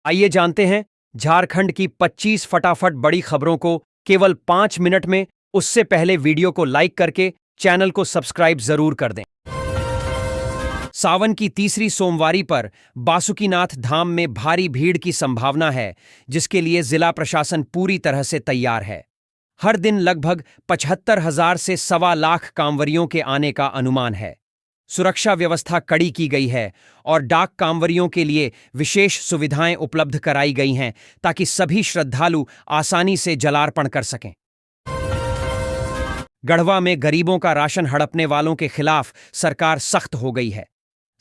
आइए जानते हैं झारखंड की 25 फटाफट बड़ी खबरों को केवल 5 मिनट में। उससे पहले वीडियो को लाइक करके चैनल को सब्सक्राइब जरूर कर दें। सावन की तीसरी सोमवारी पर बासुकीनाथ धाम में भारी भीड़ की संभावना है, जिसके लिए जिला प्रशासन पूरी तरह से तैयार है। हर दिन लगभग 75,000 से 1.25 लाख कांवरियों के आने का अनुमान है। सुरक्षा व्यवस्था कड़ी की गई है और डाक कांवरियों के लिए विशेष सुविधाएं उपलब्ध कराई गई हैं, ताकि सभी श्रद्धालु आसानी से जलार्पण कर सकें। गढ़वा में गरीबों का राशन हड़पने वालों के खिलाफ सरकार सख्त हो गई है।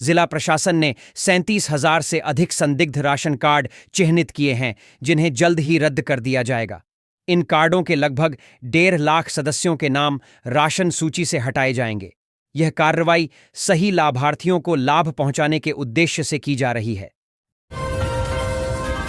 जिला प्रशासन ने 37,000 से अधिक संदिग्ध राशन कार्ड चिह्नित किए हैं, जिन्हें जल्द ही रद्द कर दिया जाएगा। इन कार्डों के लगभग 1.5 लाख सदस्यों के नाम राशन सूची से हटाए जाएंगे। यह कार्रवाई सही लाभार्थियों को लाभ पहुंचाने के उद्देश्य से की जा रही है।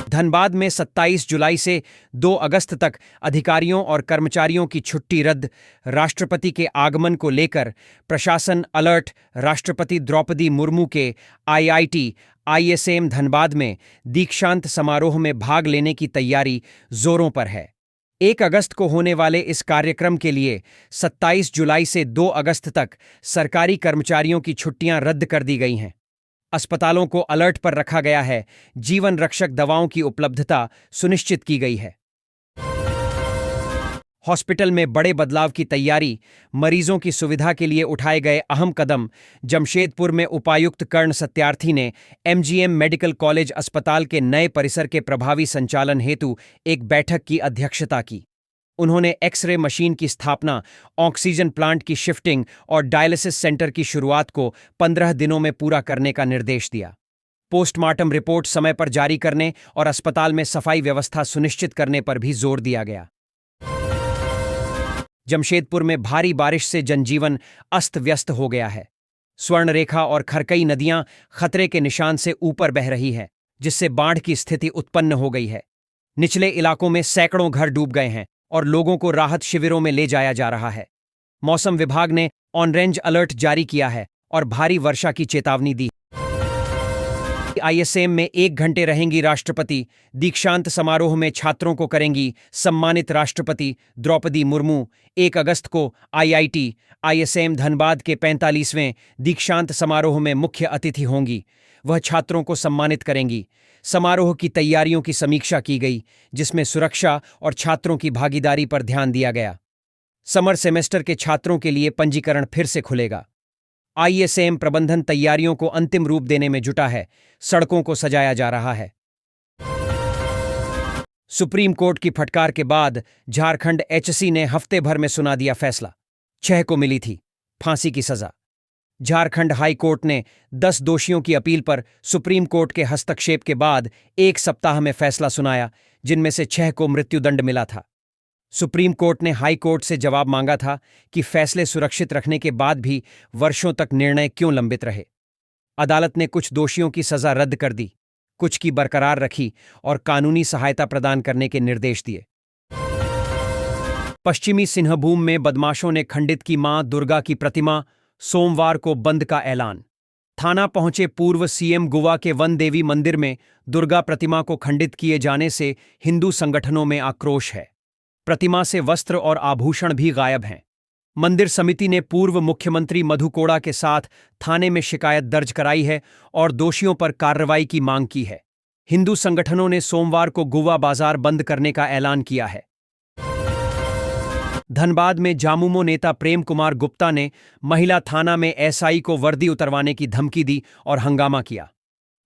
धनबाद में 27 जुलाई से 2 अगस्त तक अधिकारियों और कर्मचारियों की छुट्टी रद्द। राष्ट्रपति के आगमन को लेकर प्रशासन अलर्ट। राष्ट्रपति द्रौपदी मुर्मू के IIT ISM धनबाद में दीक्षांत समारोह में भाग लेने की तैयारी जोरों पर है। 1 अगस्त को होने वाले इस कार्यक्रम के लिए 27 जुलाई से 2 अगस्त तक सरकारी कर्मचारियों की छुट्टियां रद्द कर दी गई हैं। अस्पतालों को अलर्ट पर रखा गया है। जीवन रक्षक दवाओं की उपलब्धता सुनिश्चित की गई है। हॉस्पिटल में बड़े बदलाव की तैयारी। मरीजों की सुविधा के लिए उठाए गए अहम कदम। जमशेदपुर में उपायुक्त कर्ण सत्यार्थी ने MGM मेडिकल कॉलेज अस्पताल के नए परिसर के प्रभावी संचालन हेतु एक बैठक की अध्यक्षता की। उन्होंने एक्स-रे मशीन की स्थापना, ऑक्सीजन प्लांट की शिफ्टिंग और डायलिसिस सेंटर की शुरुआत को 15 दिनों में पूरा करने का निर्देश दिया। पोस्टमार्टम रिपोर्ट समय पर जारी करने और अस्पताल में सफाई व्यवस्था सुनिश्चित करने पर भी जोर दिया गया। जमशेदपुर में भारी बारिश से जनजीवन अस्त व्यस्त हो गया है। स्वर्णरेखा और खरकई नदियां खतरे के निशान से ऊपर बह रही है, जिससे बाढ़ की स्थिति उत्पन्न हो गई है। निचले इलाकों में सैकड़ों घर डूब गए हैं और लोगों को राहत शिविरों में ले जाया जा रहा है। मौसम विभाग ने ऑरेंज अलर्ट जारी किया है और भारी वर्षा की चेतावनी दी। ISM में 1 घंटे रहेंगी राष्ट्रपति। दीक्षांत समारोह में छात्रों को करेंगी सम्मानित राष्ट्रपति द्रौपदी मुर्मू। 1 अगस्त को IIT ISM धनबाद के 45वें दीक्षांत समारोह में मुख्य अतिथि होंगी। वह छात्रों को सम्मानित करेंगी। समारोह की तैयारियों की समीक्षा की गई, जिसमें सुरक्षा और छात्रों की भागीदारी पर ध्यान दिया गया। समर सेमेस्टर के छात्रों के लिए पंजीकरण फिर से खुलेगा। ISM प्रबंधन तैयारियों को अंतिम रूप देने में जुटा है। सड़कों को सजाया जा रहा है। सुप्रीम कोर्ट की फटकार के बाद झारखंड HC ने हफ्ते भर में सुना दिया फैसला। 6 को मिली थी फांसी की सजा। झारखंड हाई कोर्ट ने 10 दोषियों की अपील पर सुप्रीम कोर्ट के हस्तक्षेप के बाद 1 सप्ताह में फैसला सुनाया, जिनमें से 6 को मृत्युदंड मिला था। सुप्रीम कोर्ट ने हाई कोर्ट से जवाब मांगा था कि फैसले सुरक्षित रखने के बाद भी वर्षों तक निर्णय क्यों लंबित रहे। अदालत ने कुछ दोषियों की सजा रद्द कर दी, कुछ की बरकरार रखी और कानूनी सहायता प्रदान करने के निर्देश दिए। पश्चिमी सिंहभूम में बदमाशों ने खंडित की मां दुर्गा की प्रतिमा। सोमवार को बंद का ऐलान। थाना पहुंचे पूर्व CM गोवा के वन देवी मंदिर में दुर्गा प्रतिमा को खंडित किए जाने से हिंदू संगठनों में आक्रोश है। प्रतिमा से वस्त्र और आभूषण भी गायब हैं। मंदिर समिति ने पूर्व मुख्यमंत्री मधु कोड़ा के साथ थाने में शिकायत दर्ज कराई है और दोषियों पर कार्रवाई की मांग की है। हिंदू संगठनों ने सोमवार को गोवा बाजार बंद करने का ऐलान किया है। धनबाद में जामुमो नेता प्रेम कुमार गुप्ता ने महिला थाना में SI को वर्दी उतरवाने की धमकी दी और हंगामा किया।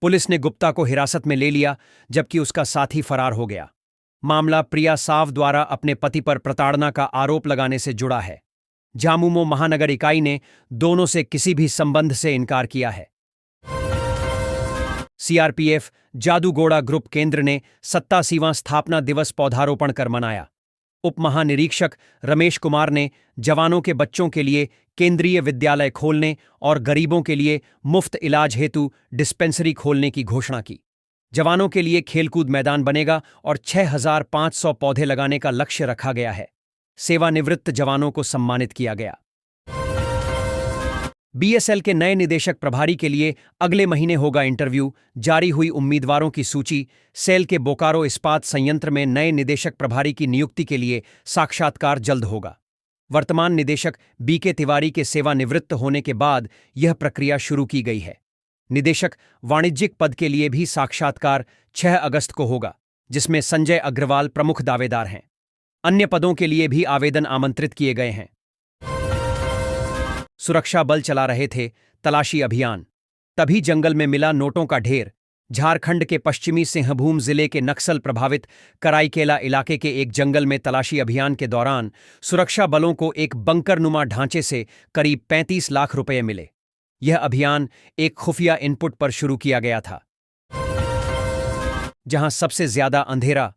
पुलिस ने गुप्ता को हिरासत में ले लिया, जबकि उसका साथी फरार हो गया। मामला प्रिया साव द्वारा अपने पति पर प्रताड़ना का आरोप लगाने से जुड़ा है। जामुमो महानगर इकाई ने दोनों से किसी भी संबंध से इनकार किया है। CRPF जादूगोड़ा ग्रुप केंद्र ने 87वां स्थापना दिवस पौधारोपण कर मनाया। उप महानिरीक्षक रमेश कुमार ने जवानों के बच्चों के लिए केंद्रीय विद्यालय खोलने और गरीबों के लिए मुफ्त इलाज हेतु डिस्पेंसरी खोलने की घोषणा की। जवानों के लिए खेलकूद मैदान बनेगा और 6,500 पौधे लगाने का लक्ष्य रखा गया है। सेवानिवृत्त जवानों को सम्मानित किया गया। बीएसएल के नए निदेशक प्रभारी के लिए अगले महीने होगा इंटरव्यू। जारी हुई उम्मीदवारों की सूची। सेल के बोकारो इस्पात संयंत्र में नए निदेशक प्रभारी की नियुक्ति के लिए साक्षात्कार जल्द होगा। वर्तमान निदेशक बीके तिवारी के सेवानिवृत्त होने के बाद यह प्रक्रिया शुरू की गई है। निदेशक वाणिज्यिक पद के लिए भी साक्षात्कार 6 अगस्त को होगा, जिसमें संजय अग्रवाल प्रमुख दावेदार हैं। अन्य पदों के लिए भी आवेदन आमंत्रित किए गए हैं। सुरक्षा बल चला रहे थे तलाशी अभियान, तभी जंगल में मिला नोटों का ढेर। झारखंड के पश्चिमी सिंहभूम जिले के नक्सल प्रभावित कराईकेला इलाके के एक जंगल में तलाशी अभियान के दौरान सुरक्षा बलों को एक बंकरनुमा ढांचे से करीब 35 लाख रुपए मिले। यह अभियान एक खुफिया इनपुट पर शुरू किया गया था। जहां सबसे ज्यादा अंधेरा,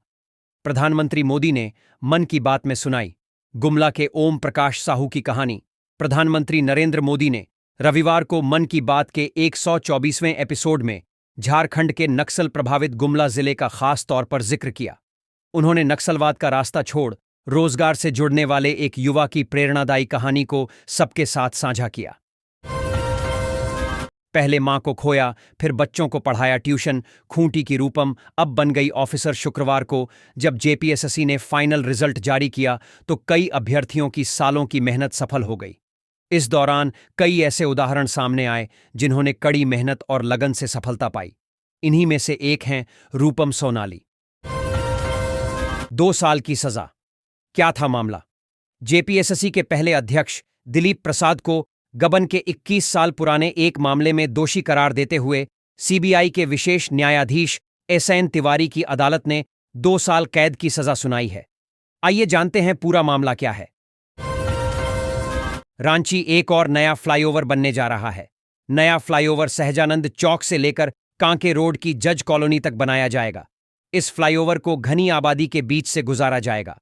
प्रधानमंत्री मोदी ने मन की बात में सुनाई गुमला के ओम प्रकाश साहू की कहानी। प्रधानमंत्री नरेंद्र मोदी ने रविवार को मन की बात के 124वें एपिसोड में झारखंड के नक्सल प्रभावित गुमला जिले का खास तौर पर जिक्र किया। उन्होंने नक्सलवाद का रास्ता छोड़ रोजगार से जुड़ने वाले एक युवा की प्रेरणादायी कहानी को सबके साथ साझा किया। पहले मां को खोया, फिर बच्चों को पढ़ाया ट्यूशन, खूंटी की रूपम अब बन गई ऑफिसर। शुक्रवार को जब जेपीएसएससी ने फाइनल रिजल्ट जारी किया तो कई अभ्यर्थियों की सालों की मेहनत सफल हो गई। इस दौरान कई ऐसे उदाहरण सामने आए जिन्होंने कड़ी मेहनत और लगन से सफलता पाई। इन्हीं में से एक हैं रूपम सोनाली। 2 साल की सजा। क्या था मामला? जेपीएसएससी के पहले अध्यक्ष दिलीप प्रसाद को गबन के 21 साल पुराने एक मामले में दोषी करार देते हुए सीबीआई के विशेष न्यायाधीश एसएन तिवारी की अदालत ने 2 साल कैद की सजा सुनाई है। आइए जानते हैं पूरा मामला क्या है। रांची एक और नया फ्लाईओवर बनने जा रहा है। नया फ्लाईओवर सहजानंद चौक से लेकर कांके रोड की जज कॉलोनी तक बनाया जाएगा। इस फ्लाईओवर को घनी आबादी के बीच से गुजारा जाएगा।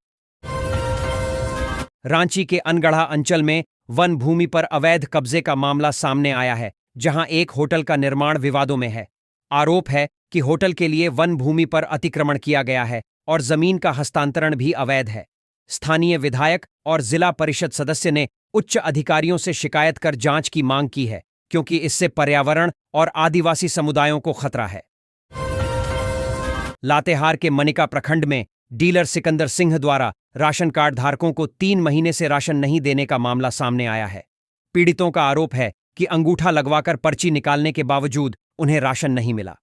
रांची के अनगढ़ा अंचल में वन भूमि पर अवैध कब्जे का मामला सामने आया है, जहां एक होटल का निर्माण विवादों में है। आरोप है कि होटल के लिए वन भूमि पर अतिक्रमण किया गया है और जमीन का हस्तांतरण भी अवैध है। स्थानीय विधायक और जिला परिषद सदस्य ने उच्च अधिकारियों से शिकायत कर जांच की मांग की है, क्योंकि इससे पर्यावरण और आदिवासी समुदायों को खतरा है। लातेहार के मनिका प्रखंड में डीलर सिकंदर सिंह द्वारा राशन कार्ड धारकों को 3 महीने से राशन नहीं देने का मामला सामने आया है। पीड़ितों का आरोप है कि अंगूठा लगवाकर पर्ची निकालने के बावजूद उन्हें राशन नहीं मिला।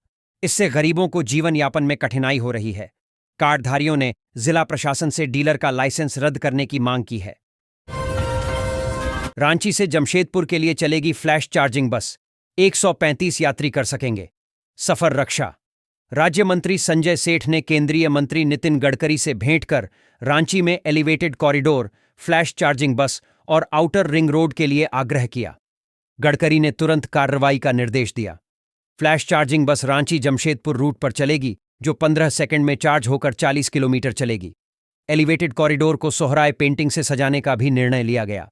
इससे गरीबों को जीवन यापन में कठिनाई हो रही है। कार्डधारियों ने जिला प्रशासन से डीलर का लाइसेंस रद्द करने की मांग की है। रांची से जमशेदपुर के लिए चलेगी फ्लैश चार्जिंग बस। 135 यात्री कर सकेंगे। सफर रक्षा। राज्य मंत्री संजय सेठ ने केंद्रीय मंत्री नितिन गडकरी से भेंट कर रांची में एलिवेटेड कॉरिडोर, फ्लैश चार्जिंग बस और आउटर रिंग रोड के लिए आग्रह किया। गडकरी ने तुरंत कार्रवाई का निर्देश दिया। फ्लैश चार्जिंग बस रांची जमशेदपुर रूट पर चलेगी, जो 15 सेकंड में चार्ज होकर 40 किलोमीटर चलेगी। एलिवेटेड कॉरिडोर को सोहराय पेंटिंग से सजाने का भी निर्णय लिया गया।